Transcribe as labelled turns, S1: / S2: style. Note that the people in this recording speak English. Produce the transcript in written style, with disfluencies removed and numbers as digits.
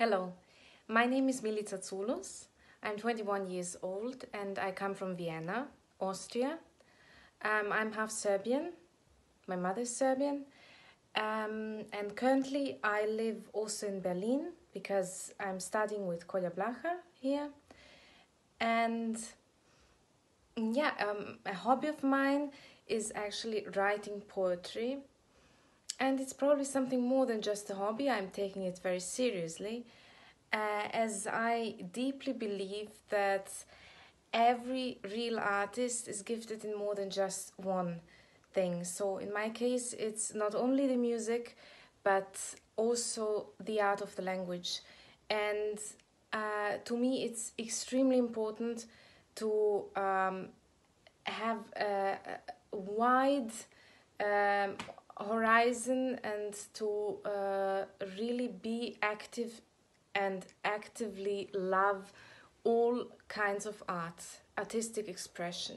S1: Hello, my name is Milica Zulus. I'm 21 years old and I come from Vienna, Austria. I'm half Serbian, my mother is Serbian, and currently I live also in Berlin because I'm studying with Kolja Blaha here. And a hobby of mine is actually writing poetry. And it's probably something more than just a hobby. I'm taking it very seriously, as I deeply believe that every real artist is gifted in more than just one thing. So in my case, it's not only the music, but also the art of the language. And to me, it's extremely important to have a wide um, horizon and to really be active and actively love all kinds of art, artistic expression.